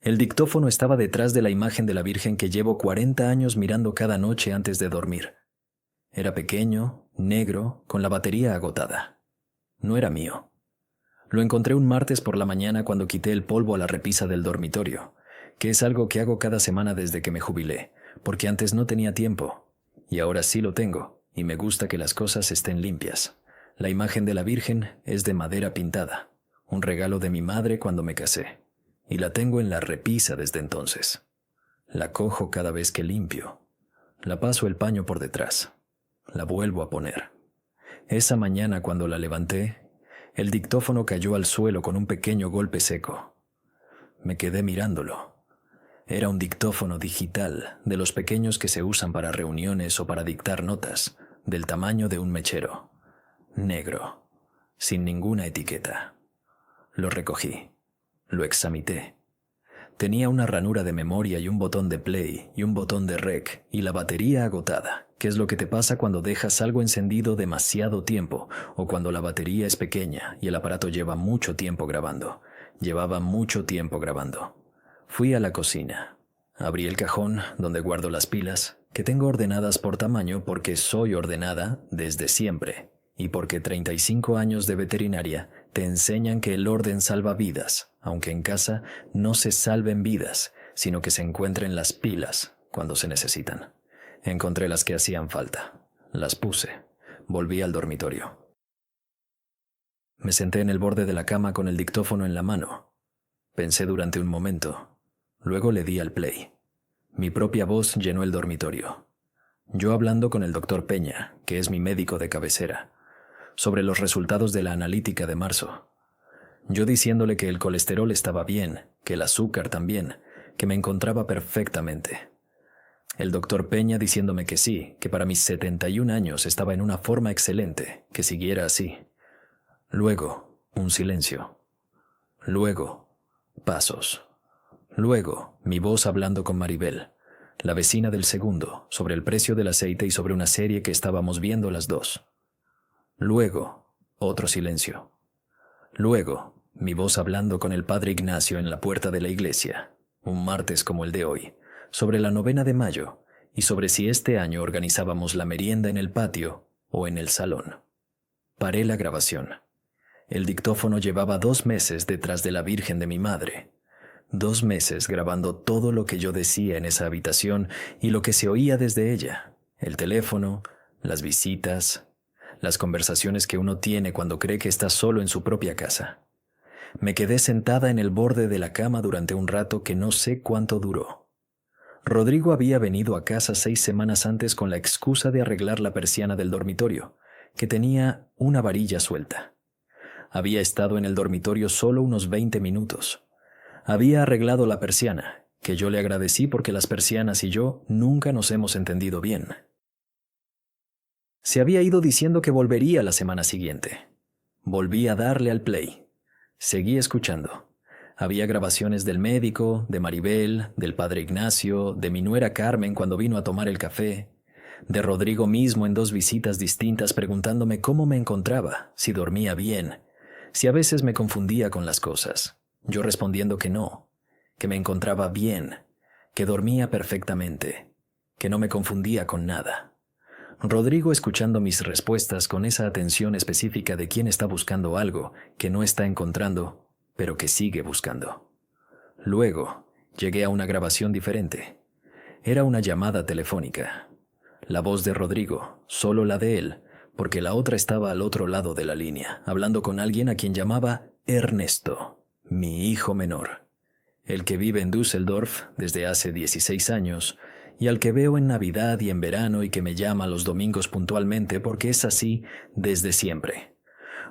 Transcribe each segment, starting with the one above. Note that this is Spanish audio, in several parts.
El dictófono estaba detrás de la imagen de la Virgen que llevo 40 años mirando cada noche antes de dormir. Era pequeño, negro, con la batería agotada. No era mío. Lo encontré un martes por la mañana cuando quité el polvo a la repisa del dormitorio, que es algo que hago cada semana desde que me jubilé, porque antes no tenía tiempo, y ahora sí lo tengo, y me gusta que las cosas estén limpias. La imagen de la Virgen es de madera pintada, un regalo de mi madre cuando me casé, y la tengo en la repisa desde entonces. La cojo cada vez que limpio. La paso el paño por detrás. La vuelvo a poner. Esa mañana cuando la levanté, el dictófono cayó al suelo con un pequeño golpe seco. Me quedé mirándolo. Era un dictófono digital, de los pequeños que se usan para reuniones o para dictar notas, del tamaño de un mechero. Negro, sin ninguna etiqueta. Lo recogí. Lo examiné. Tenía una ranura de memoria y un botón de play y un botón de rec y la batería agotada, que es lo que te pasa cuando dejas algo encendido demasiado tiempo o cuando la batería es pequeña y el aparato lleva mucho tiempo grabando. Llevaba mucho tiempo grabando. Fui a la cocina. Abrí el cajón donde guardo las pilas, que tengo ordenadas por tamaño porque soy ordenada desde siempre y porque 35 años de veterinaria te enseñan que el orden salva vidas, aunque en casa no se salven vidas, sino que se encuentren las pilas cuando se necesitan. Encontré las que hacían falta. Las puse. Volví al dormitorio. Me senté en el borde de la cama con el dictófono en la mano. Pensé durante un momento. Luego le di al play. Mi propia voz llenó el dormitorio. Yo hablando con el doctor Peña, que es mi médico de cabecera, sobre los resultados de la analítica de marzo. Yo diciéndole que el colesterol estaba bien, que el azúcar también, que me encontraba perfectamente. El doctor Peña diciéndome que sí, que para mis 71 años estaba en una forma excelente, que siguiera así. Luego, un silencio. Luego, pasos. Luego, mi voz hablando con Maribel, la vecina del segundo, sobre el precio del aceite y sobre una serie que estábamos viendo las dos. Luego, otro silencio. Luego, mi voz hablando con el padre Ignacio en la puerta de la iglesia, un martes como el de hoy, sobre la novena de mayo y sobre si este año organizábamos la merienda en el patio o en el salón. Paré la grabación. El dictófono llevaba 2 meses detrás de la Virgen de mi madre. 2 meses grabando todo lo que yo decía en esa habitación y lo que se oía desde ella, el teléfono, las visitas, las conversaciones que uno tiene cuando cree que está solo en su propia casa. Me quedé sentada en el borde de la cama durante un rato que no sé cuánto duró. Rodrigo había venido a casa 6 semanas antes con la excusa de arreglar la persiana del dormitorio, que tenía una varilla suelta. Había estado en el dormitorio solo unos 20 minutos. Había arreglado la persiana, que yo le agradecí porque las persianas y yo nunca nos hemos entendido bien. Se había ido diciendo que volvería la semana siguiente. Volví a darle al play. Seguí escuchando. Había grabaciones del médico, de Maribel, del padre Ignacio, de mi nuera Carmen cuando vino a tomar el café, de Rodrigo mismo en 2 visitas distintas preguntándome cómo me encontraba, si dormía bien, si a veces me confundía con las cosas. Yo respondiendo que no, que me encontraba bien, que dormía perfectamente, que no me confundía con nada. Rodrigo escuchando mis respuestas con esa atención específica de quien está buscando algo que no está encontrando, pero que sigue buscando. Luego, llegué a una grabación diferente. Era una llamada telefónica. La voz de Rodrigo, solo la de él, porque la otra estaba al otro lado de la línea, hablando con alguien a quien llamaba Ernesto, mi hijo menor, el que vive en Düsseldorf desde hace 16 años, y al que veo en Navidad y en verano y que me llama los domingos puntualmente porque es así desde siempre.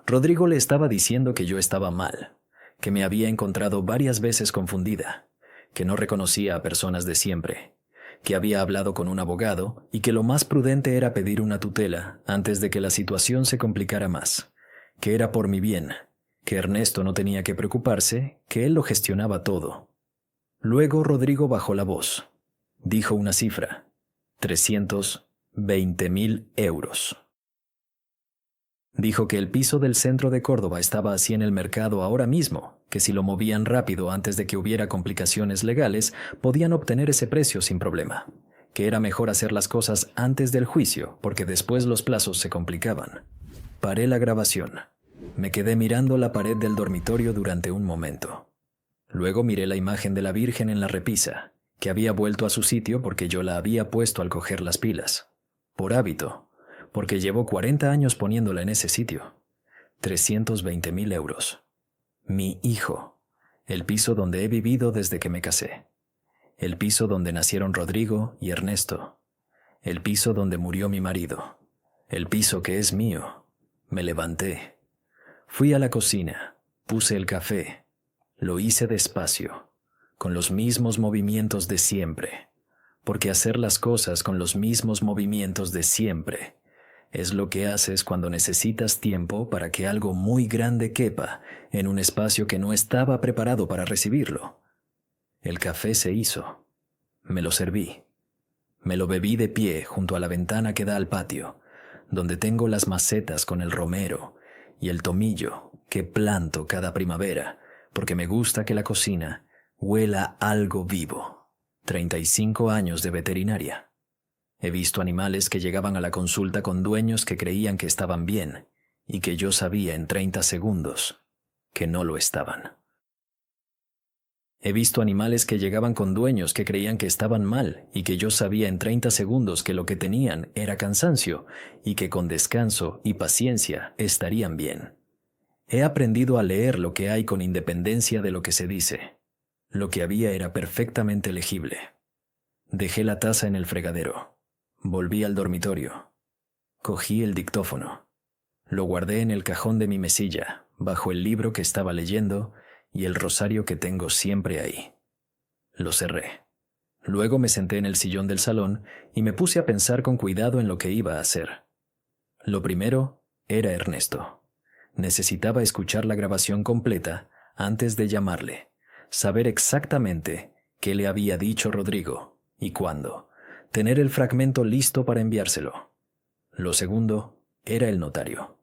Rodrigo le estaba diciendo que yo estaba mal, que me había encontrado varias veces confundida, que no reconocía a personas de siempre, que había hablado con un abogado y que lo más prudente era pedir una tutela antes de que la situación se complicara más, que era por mi bien, que Ernesto no tenía que preocuparse, que él lo gestionaba todo. Luego Rodrigo bajó la voz. Dijo una cifra, 320.000 euros. Dijo que el piso del centro de Córdoba estaba así en el mercado ahora mismo, que si lo movían rápido antes de que hubiera complicaciones legales, podían obtener ese precio sin problema, que era mejor hacer las cosas antes del juicio, porque después los plazos se complicaban. Paré la grabación. Me quedé mirando la pared del dormitorio durante un momento. Luego miré la imagen de la Virgen en la repisa, que había vuelto a su sitio porque yo la había puesto al coger las pilas. Por hábito, porque llevo 40 años poniéndola en ese sitio. 320.000 euros. Mi hijo. El piso donde he vivido desde que me casé. El piso donde nacieron Rodrigo y Ernesto. El piso donde murió mi marido. El piso que es mío. Me levanté. Fui a la cocina. Puse el café. Lo hice despacio, con los mismos movimientos de siempre, porque hacer las cosas con los mismos movimientos de siempre es lo que haces cuando necesitas tiempo para que algo muy grande quepa en un espacio que no estaba preparado para recibirlo. El café se hizo. Me lo serví. Me lo bebí de pie junto a la ventana que da al patio, donde tengo las macetas con el romero y el tomillo que planto cada primavera, porque me gusta que la cocina huela algo vivo. 35 años de veterinaria. He visto animales que llegaban a la consulta con dueños que creían que estaban bien y que yo sabía en 30 segundos que no lo estaban. He visto animales que llegaban con dueños que creían que estaban mal y que yo sabía en 30 segundos que lo que tenían era cansancio y que con descanso y paciencia estarían bien. He aprendido a leer lo que hay con independencia de lo que se dice. Lo que había era perfectamente legible. Dejé la taza en el fregadero. Volví al dormitorio. Cogí el dictófono. Lo guardé en el cajón de mi mesilla, bajo el libro que estaba leyendo y el rosario que tengo siempre ahí. Lo cerré. Luego me senté en el sillón del salón y me puse a pensar con cuidado en lo que iba a hacer. Lo primero era Ernesto. Necesitaba escuchar la grabación completa antes de llamarle, saber exactamente qué le había dicho Rodrigo y cuándo, tener el fragmento listo para enviárselo. Lo segundo era el notario.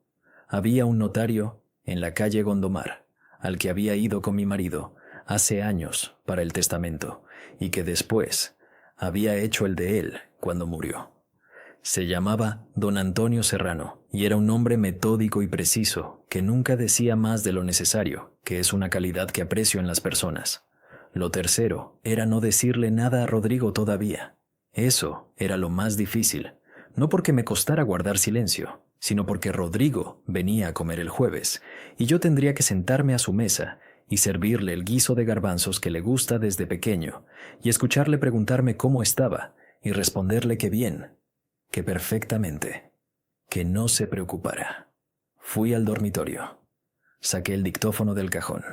Había un notario en la calle Gondomar, al que había ido con mi marido hace años para el testamento y que después había hecho el de él cuando murió. Se llamaba Don Antonio Serrano y era un hombre metódico y preciso que nunca decía más de lo necesario, que es una calidad que aprecio en las personas. Lo tercero era no decirle nada a Rodrigo todavía. Eso era lo más difícil, no porque me costara guardar silencio, sino porque Rodrigo venía a comer el jueves y yo tendría que sentarme a su mesa y servirle el guiso de garbanzos que le gusta desde pequeño y escucharle preguntarme cómo estaba y responderle que bien, que perfectamente, que no se preocupara. Fui al dormitorio. Saqué el dictófono del cajón.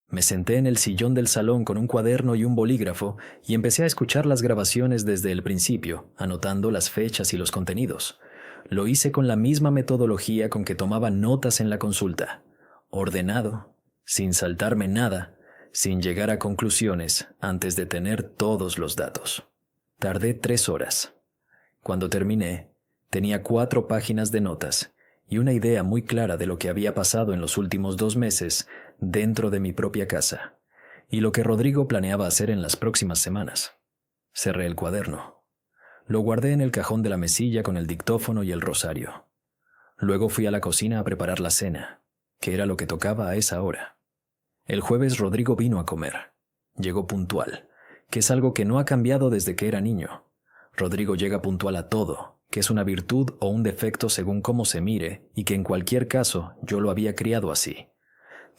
Me senté en el sillón del salón con un cuaderno y un bolígrafo y empecé a escuchar las grabaciones desde el principio, anotando las fechas y los contenidos. Lo hice con la misma metodología con que tomaba notas en la consulta. Ordenado, sin saltarme nada, sin llegar a conclusiones antes de tener todos los datos. Tardé 3 horas. Cuando terminé, tenía 4 páginas de notas y una idea muy clara de lo que había pasado en los últimos 2 meses dentro de mi propia casa y lo que Rodrigo planeaba hacer en las próximas semanas. Cerré el cuaderno. Lo guardé en el cajón de la mesilla con el dictófono y el rosario. Luego fui a la cocina a preparar la cena, que era lo que tocaba a esa hora. El jueves Rodrigo vino a comer. Llegó puntual, que es algo que no ha cambiado desde que era niño. Rodrigo llega puntual a todo, que es una virtud o un defecto según cómo se mire, y que en cualquier caso yo lo había criado así.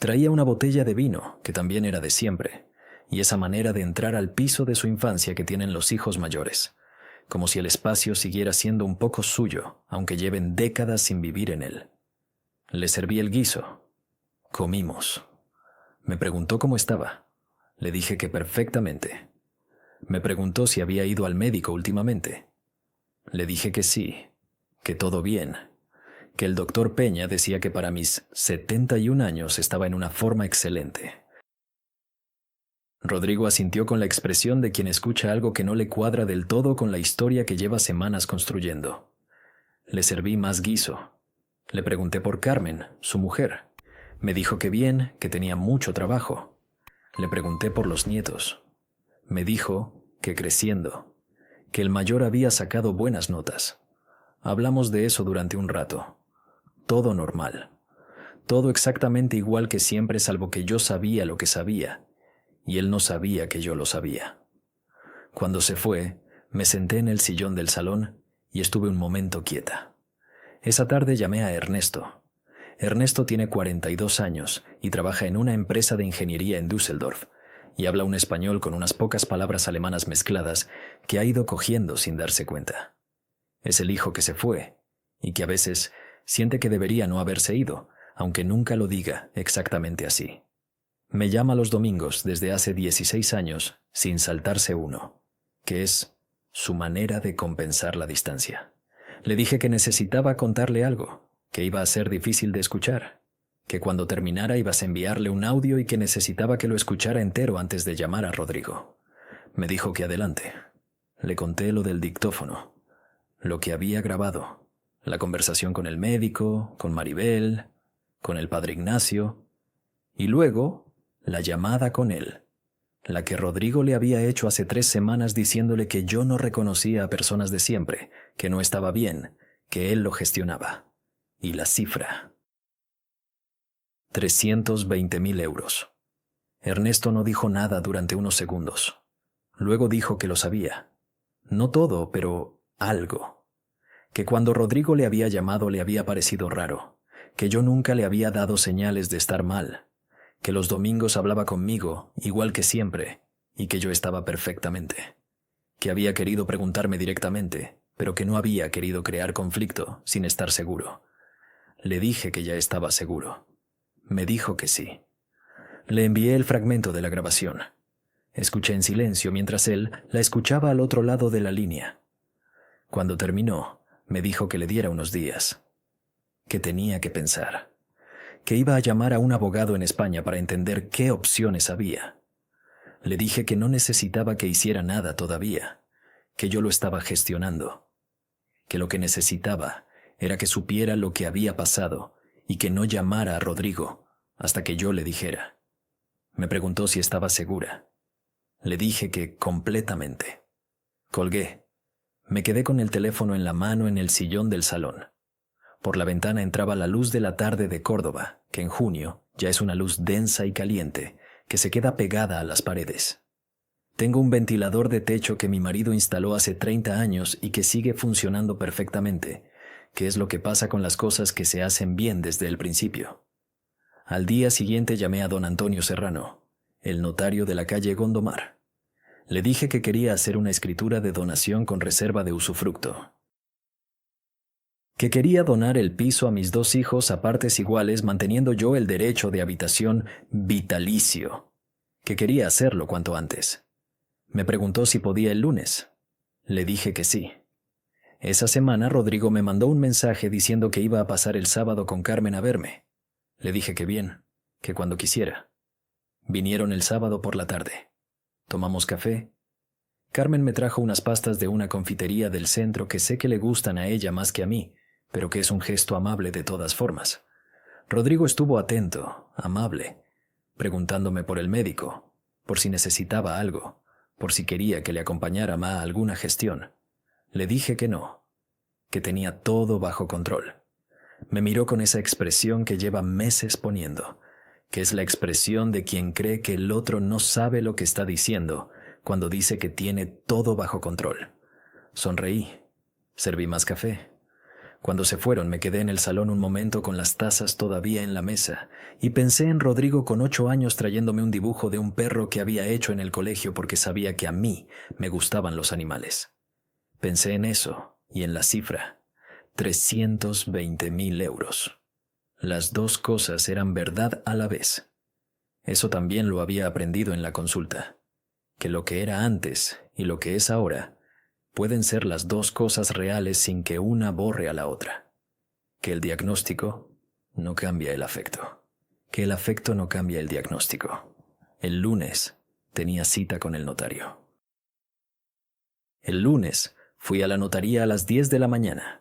Traía una botella de vino, que también era de siempre, y esa manera de entrar al piso de su infancia que tienen los hijos mayores, como si el espacio siguiera siendo un poco suyo, aunque lleven décadas sin vivir en él. Le serví el guiso. Comimos. Me preguntó cómo estaba. Le dije que perfectamente. Me preguntó si había ido al médico últimamente. Le dije que sí, que todo bien, que el doctor Peña decía que para mis 71 años estaba en una forma excelente. Rodrigo asintió con la expresión de quien escucha algo que no le cuadra del todo con la historia que lleva semanas construyendo. Le serví más guiso. Le pregunté por Carmen, su mujer. Me dijo que bien, que tenía mucho trabajo. Le pregunté por los nietos. Me dijo que creciendo, que el mayor había sacado buenas notas. Hablamos de eso durante un rato. Todo normal. Todo exactamente igual que siempre, salvo que yo sabía lo que sabía, y él no sabía que yo lo sabía. Cuando se fue, me senté en el sillón del salón y estuve un momento quieta. Esa tarde llamé a Ernesto. Ernesto tiene 42 años y trabaja en una empresa de ingeniería en Düsseldorf, y habla un español con unas pocas palabras alemanas mezcladas que ha ido cogiendo sin darse cuenta. Es el hijo que se fue, y que a veces siente que debería no haberse ido, aunque nunca lo diga exactamente así. Me llama los domingos desde hace 16 años sin saltarse uno, que es su manera de compensar la distancia. Le dije que necesitaba contarle algo, que iba a ser difícil de escuchar, que cuando terminara ibas a enviarle un audio y que necesitaba que lo escuchara entero antes de llamar a Rodrigo. Me dijo que adelante. Le conté lo del dictófono, lo que había grabado, la conversación con el médico, con Maribel, con el padre Ignacio, y luego la llamada con él, la que Rodrigo le había hecho hace 3 semanas diciéndole que yo no reconocía a personas de siempre, que no estaba bien, que él lo gestionaba. Y la cifra: 320.000 euros. Ernesto no dijo nada durante unos segundos. Luego dijo que lo sabía. No todo, pero algo. Que cuando Rodrigo le había llamado le había parecido raro, que yo nunca le había dado señales de estar mal, que los domingos hablaba conmigo, igual que siempre, y que yo estaba perfectamente. Que había querido preguntarme directamente, pero que no había querido crear conflicto sin estar seguro. Le dije que ya estaba seguro. Me dijo que sí. Le envié el fragmento de la grabación. Escuché en silencio mientras él la escuchaba al otro lado de la línea. Cuando terminó, me dijo que le diera unos días, que tenía que pensar, que iba a llamar a un abogado en España para entender qué opciones había. Le dije que no necesitaba que hiciera nada todavía, que yo lo estaba gestionando, que lo que necesitaba era que supiera lo que había pasado y que no llamara a Rodrigo hasta que yo le dijera. Me preguntó si estaba segura. Le dije que completamente. Colgué. Me quedé con el teléfono en la mano en el sillón del salón. Por la ventana entraba la luz de la tarde de Córdoba, que en junio ya es una luz densa y caliente, que se queda pegada a las paredes. Tengo un ventilador de techo que mi marido instaló hace 30 años y que sigue funcionando perfectamente, que es lo que pasa con las cosas que se hacen bien desde el principio. Al día siguiente llamé a don Antonio Serrano, el notario de la calle Gondomar. Le dije que quería hacer una escritura de donación con reserva de usufructo. Que quería donar el piso a mis 2 hijos a partes iguales, manteniendo yo el derecho de habitación vitalicio. Que quería hacerlo cuanto antes. Me preguntó si podía el lunes. Le dije que sí. Esa semana Rodrigo me mandó un mensaje diciendo que iba a pasar el sábado con Carmen a verme. Le dije que bien, que cuando quisiera. Vinieron el sábado por la tarde. Tomamos café. Carmen me trajo unas pastas de una confitería del centro que sé que le gustan a ella más que a mí, pero que es un gesto amable de todas formas. Rodrigo estuvo atento, amable, preguntándome por el médico, por si necesitaba algo, por si quería que le acompañara a alguna gestión. Le dije que no, que tenía todo bajo control. Me miró con esa expresión que lleva meses poniendo, que es la expresión de quien cree que el otro no sabe lo que está diciendo cuando dice que tiene todo bajo control. Sonreí. Serví más café. Cuando se fueron me quedé en el salón un momento con las tazas todavía en la mesa y pensé en Rodrigo con 8 años trayéndome un dibujo de un perro que había hecho en el colegio porque sabía que a mí me gustaban los animales. Pensé en eso y en la cifra: 320.000 euros. Las 2 cosas eran verdad a la vez. Eso también lo había aprendido en la consulta, que lo que era antes y lo que es ahora pueden ser las 2 cosas reales sin que una borre a la otra, que el diagnóstico no cambia el afecto, que el afecto no cambia el diagnóstico. El lunes tenía cita con el notario. El lunes fui a la notaría a las 10 de la mañana.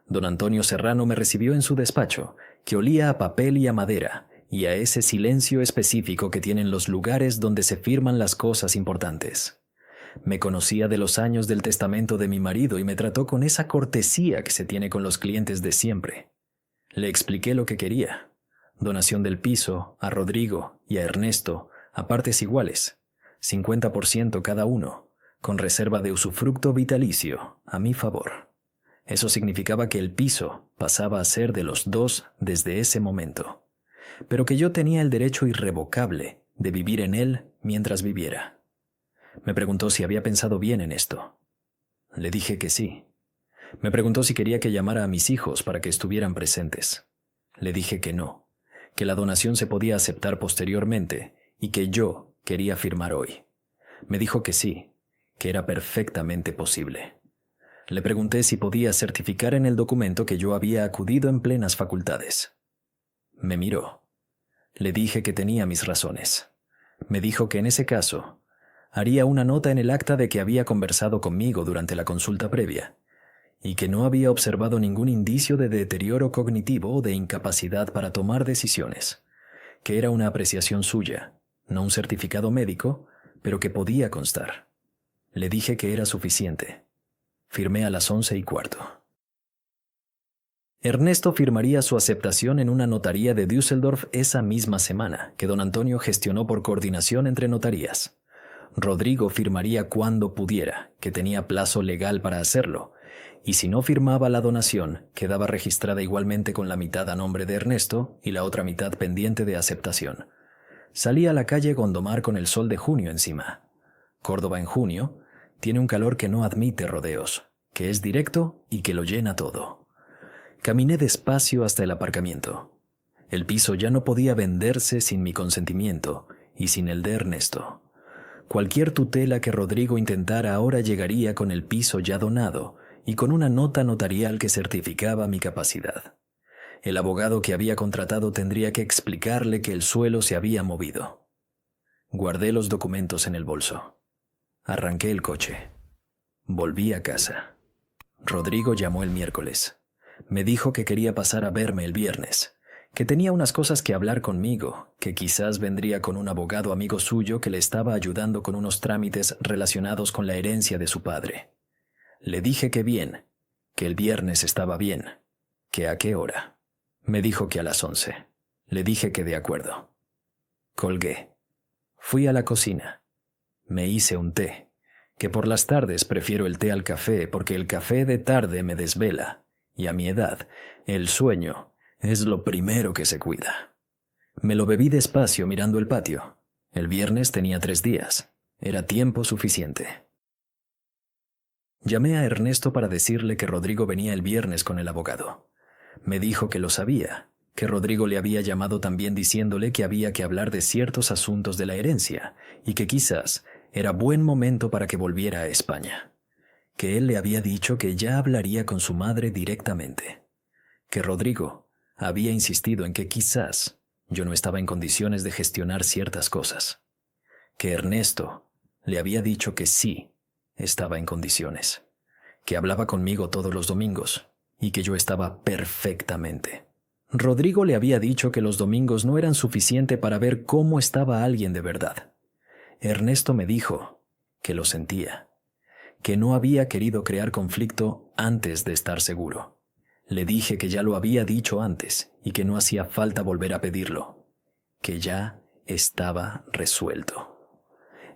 Don Antonio Serrano me recibió en su despacho, que olía a papel y a madera, y a ese silencio específico que tienen los lugares donde se firman las cosas importantes. Me conocía de los años del testamento de mi marido y me trató con esa cortesía que se tiene con los clientes de siempre. Le expliqué lo que quería: donación del piso a Rodrigo y a Ernesto a partes iguales, 50% cada uno, con reserva de usufructo vitalicio a mi favor. Eso significaba que el piso pasaba a ser de los dos desde ese momento, pero que yo tenía el derecho irrevocable de vivir en él mientras viviera. Me preguntó si había pensado bien en esto. Le dije que sí. Me preguntó si quería que llamara a mis hijos para que estuvieran presentes. Le dije que no, que la donación se podía aceptar posteriormente y que yo quería firmar hoy. Me dijo que sí, que era perfectamente posible. Le pregunté si podía certificar en el documento que yo había acudido en plenas facultades. Me miró. Le dije que tenía mis razones. Me dijo que en ese caso haría una nota en el acta de que había conversado conmigo durante la consulta previa y que no había observado ningún indicio de deterioro cognitivo o de incapacidad para tomar decisiones, que era una apreciación suya, no un certificado médico, pero que podía constar. Le dije que era suficiente. Firmé a las 11:15. Ernesto firmaría su aceptación en una notaría de Düsseldorf esa misma semana, que don Antonio gestionó por coordinación entre notarías. Rodrigo firmaría cuando pudiera, que tenía plazo legal para hacerlo, y si no firmaba la donación, quedaba registrada igualmente con la mitad a nombre de Ernesto y la otra mitad pendiente de aceptación. Salí a la calle Gondomar con el sol de junio encima. Córdoba en junio tiene un calor que no admite rodeos, que es directo y que lo llena todo. Caminé despacio hasta el aparcamiento. El piso ya no podía venderse sin mi consentimiento y sin el de Ernesto. Cualquier tutela que Rodrigo intentara ahora llegaría con el piso ya donado y con una nota notarial que certificaba mi capacidad. El abogado que había contratado tendría que explicarle que el suelo se había movido. Guardé los documentos en el bolso. Arranqué el coche. Volví a casa. Rodrigo llamó el miércoles. Me dijo que quería pasar a verme el viernes, que tenía unas cosas que hablar conmigo, que quizás vendría con un abogado amigo suyo que le estaba ayudando con unos trámites relacionados con la herencia de su padre. Le dije que bien, que el viernes estaba bien, que a qué hora. Me dijo que a las 11. Le dije que de acuerdo. Colgué. Fui a la cocina. Me hice un té, que por las tardes prefiero el té al café porque el café de tarde me desvela, y a mi edad, el sueño es lo primero que se cuida. Me lo bebí despacio mirando el patio. El viernes tenía 3 días. Era tiempo suficiente. Llamé a Ernesto para decirle que Rodrigo venía el viernes con el abogado. Me dijo que lo sabía, que Rodrigo le había llamado también diciéndole que había que hablar de ciertos asuntos de la herencia y que quizás era buen momento para que volviera a España. Que él le había dicho que ya hablaría con su madre directamente. Que Rodrigo había insistido en que quizás yo no estaba en condiciones de gestionar ciertas cosas. Que Ernesto le había dicho que sí estaba en condiciones. Que hablaba conmigo todos los domingos y que yo estaba perfectamente. Rodrigo le había dicho que los domingos no eran suficiente para ver cómo estaba alguien de verdad. Ernesto me dijo que lo sentía, que no había querido crear conflicto antes de estar seguro. Le dije que ya lo había dicho antes y que no hacía falta volver a pedirlo, que ya estaba resuelto.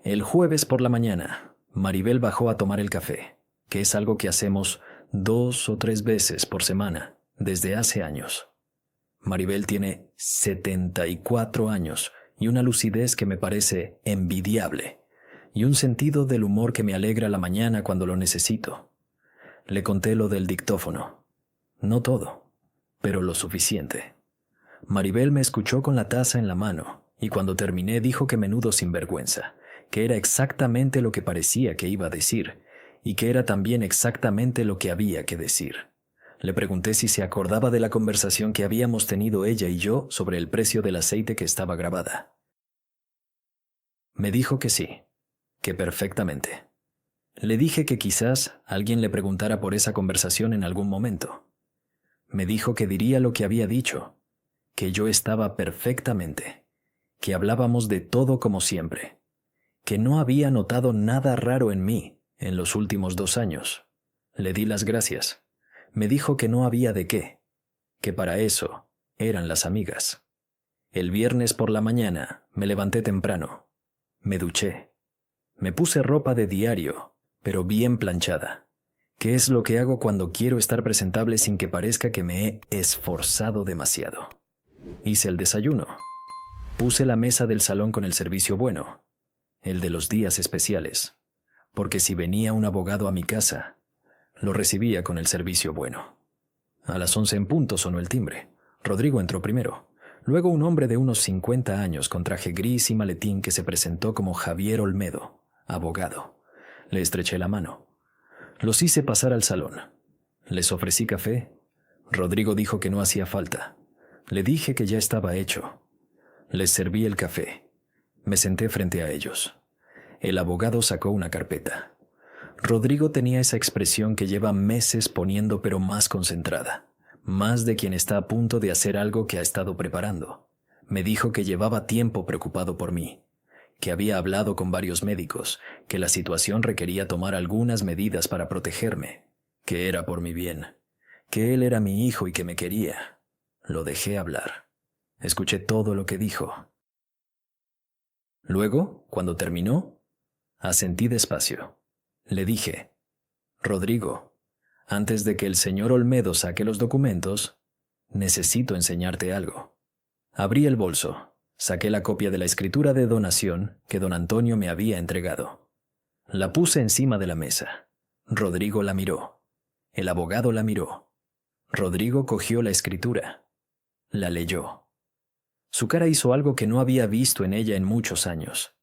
El jueves por la mañana, Maribel bajó a tomar el café, que es algo que hacemos 2 o 3 veces por semana desde hace años. Maribel tiene 74 años y una lucidez que me parece envidiable y un sentido del humor que me alegra la mañana cuando lo necesito. Le conté lo del dictófono. No todo, pero lo suficiente. Maribel me escuchó con la taza en la mano y cuando terminé dijo que menudo sinvergüenza, que era exactamente lo que parecía que iba a decir y que era también exactamente lo que había que decir. Le pregunté si se acordaba de la conversación que habíamos tenido ella y yo sobre el precio del aceite que estaba grabada. Me dijo que sí, que perfectamente. Le dije que quizás alguien le preguntara por esa conversación en algún momento. Me dijo que diría lo que había dicho, que yo estaba perfectamente, que hablábamos de todo como siempre, que no había notado nada raro en mí en los últimos 2 años. Le di las gracias. Me dijo que no había de qué, que para eso eran las amigas. El viernes por la mañana me levanté temprano. Me duché. Me puse ropa de diario, pero bien planchada, que es lo que hago cuando quiero estar presentable sin que parezca que me he esforzado demasiado. Hice el desayuno. Puse la mesa del salón con el servicio bueno, el de los días especiales, porque si venía un abogado a mi casa, lo recibía con el servicio bueno. A las 11 en punto sonó el timbre. Rodrigo entró primero. Luego un hombre de unos 50 años con traje gris y maletín que se presentó como Javier Olmedo, abogado. Le estreché la mano. Los hice pasar al salón. Les ofrecí café. Rodrigo dijo que no hacía falta. Le dije que ya estaba hecho. Les serví el café. Me senté frente a ellos. El abogado sacó una carpeta. Rodrigo tenía esa expresión que lleva meses poniendo, pero más concentrada, más de quien está a punto de hacer algo que ha estado preparando. Me dijo que llevaba tiempo preocupado por mí, que había hablado con varios médicos, que la situación requería tomar algunas medidas para protegerme, que era por mi bien, que él era mi hijo y que me quería. Lo dejé hablar. Escuché todo lo que dijo. Luego, cuando terminó, asentí despacio. Le dije: Rodrigo, antes de que el señor Olmedo saque los documentos, necesito enseñarte algo. Abrí el bolso, saqué la copia de la escritura de donación que don Antonio me había entregado. La puse encima de la mesa. Rodrigo la miró. El abogado la miró. Rodrigo cogió la escritura. La leyó. Su cara hizo algo que no había visto en ella en muchos años.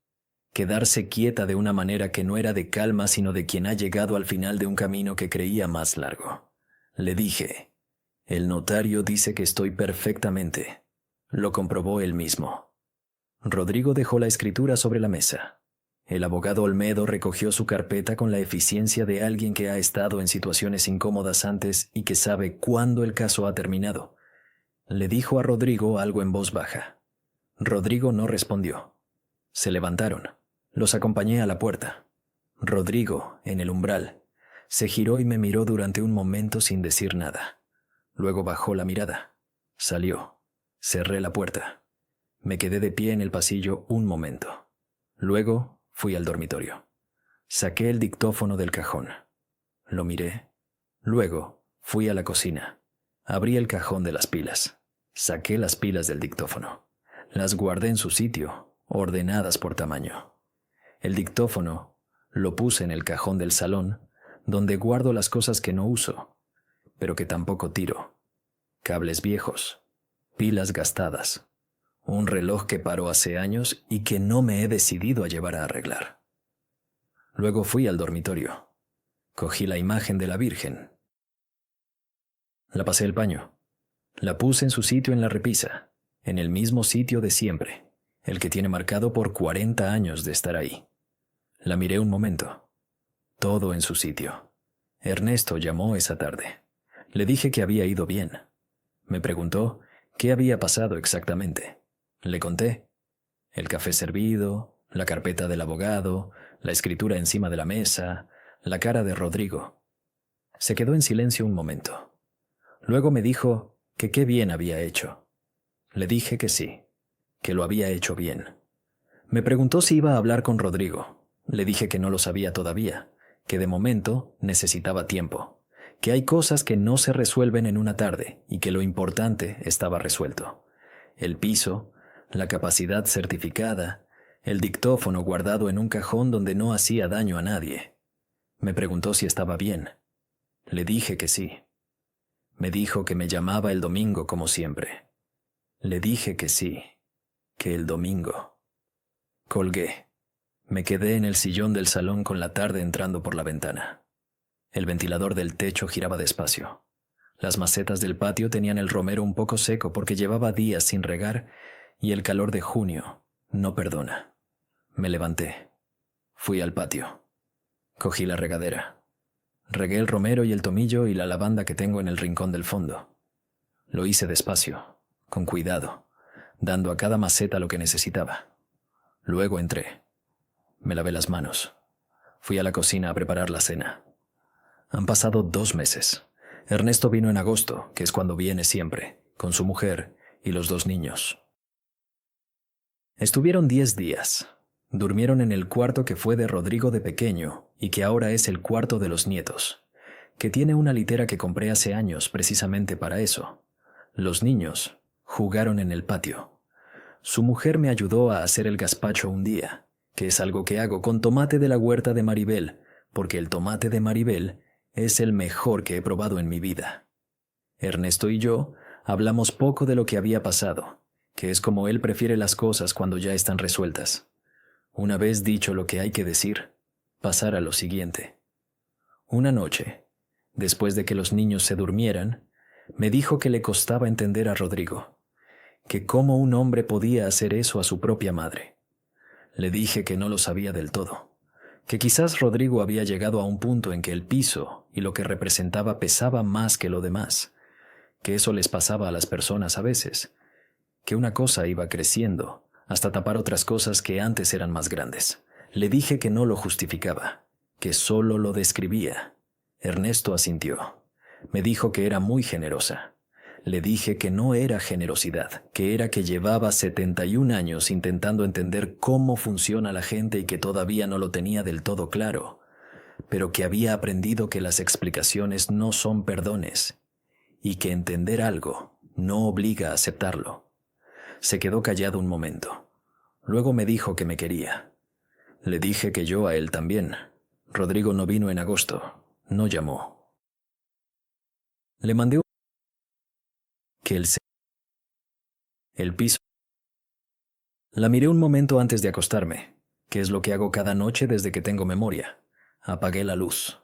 Quedarse quieta de una manera que no era de calma, sino de quien ha llegado al final de un camino que creía más largo. Le dije: el notario dice que estoy perfectamente. Lo comprobó él mismo. Rodrigo dejó la escritura sobre la mesa. El abogado Olmedo recogió su carpeta con la eficiencia de alguien que ha estado en situaciones incómodas antes y que sabe cuándo el caso ha terminado. Le dijo a Rodrigo algo en voz baja. Rodrigo no respondió. Se levantaron. Los acompañé a la puerta. Rodrigo, en el umbral, se giró y me miró durante un momento sin decir nada. Luego bajó la mirada. Salió. Cerré la puerta. Me quedé de pie en el pasillo un momento. Luego fui al dormitorio. Saqué el dictófono del cajón. Lo miré. Luego fui a la cocina. Abrí el cajón de las pilas. Saqué las pilas del dictófono. Las guardé en su sitio, ordenadas por tamaño. El dictófono lo puse en el cajón del salón, donde guardo las cosas que no uso, pero que tampoco tiro. Cables viejos, pilas gastadas, un reloj que paró hace años y que no me he decidido a llevar a arreglar. Luego fui al dormitorio. Cogí la imagen de la Virgen. La pasé el paño. La puse en su sitio en la repisa, en el mismo sitio de siempre, el que tiene marcado por 40 años de estar ahí. La miré un momento. Todo en su sitio. Ernesto llamó esa tarde. Le dije que había ido bien. Me preguntó qué había pasado exactamente. Le conté. El café servido, la carpeta del abogado, la escritura encima de la mesa, la cara de Rodrigo. Se quedó en silencio un momento. Luego me dijo que qué bien había hecho. Le dije que sí, que lo había hecho bien. Me preguntó si iba a hablar con Rodrigo. Le dije que no lo sabía todavía, que de momento necesitaba tiempo, que hay cosas que no se resuelven en una tarde y que lo importante estaba resuelto. El piso, la capacidad certificada, el dictófono guardado en un cajón donde no hacía daño a nadie. Me preguntó si estaba bien. Le dije que sí. Me dijo que me llamaba el domingo como siempre. Le dije que sí, que el domingo. Colgué. Me quedé en el sillón del salón con la tarde entrando por la ventana. El ventilador del techo giraba despacio. Las macetas del patio tenían el romero un poco seco porque llevaba días sin regar y el calor de junio no perdona. Me levanté. Fui al patio. Cogí la regadera. Regué el romero y el tomillo y la lavanda que tengo en el rincón del fondo. Lo hice despacio, con cuidado, dando a cada maceta lo que necesitaba. Luego entré. Me lavé las manos. Fui a la cocina a preparar la cena. Han pasado 2 meses. Ernesto vino en agosto, que es cuando viene siempre, con su mujer y los 2 niños. Estuvieron 10 días. Durmieron en el cuarto que fue de Rodrigo de pequeño y que ahora es el cuarto de los nietos, que tiene una litera que compré hace años precisamente para eso. Los niños jugaron en el patio. Su mujer me ayudó a hacer el gazpacho un día, que es algo que hago con tomate de la huerta de Maribel, porque el tomate de Maribel es el mejor que he probado en mi vida. Ernesto y yo hablamos poco de lo que había pasado, que es como él prefiere las cosas cuando ya están resueltas. Una vez dicho lo que hay que decir, pasar a lo siguiente. Una noche, después de que los niños se durmieran, me dijo que le costaba entender a Rodrigo, que cómo un hombre podía hacer eso a su propia madre. Le dije que no lo sabía del todo, que quizás Rodrigo había llegado a un punto en que el piso y lo que representaba pesaba más que lo demás, que eso les pasaba a las personas a veces, que una cosa iba creciendo hasta tapar otras cosas que antes eran más grandes. Le dije que no lo justificaba, que solo lo describía. Ernesto asintió. Me dijo que era muy generosa. Le dije que no era generosidad, que era que llevaba 71 años intentando entender cómo funciona la gente y que todavía no lo tenía del todo claro, pero que había aprendido que las explicaciones no son perdones y que entender algo no obliga a aceptarlo. Se quedó callado un momento. Luego me dijo que me quería. Le dije que yo a él también. Rodrigo no vino en agosto. No llamó. Le mandé que el piso. La miré un momento antes de acostarme, que es lo que hago cada noche desde que tengo memoria. Apagué la luz.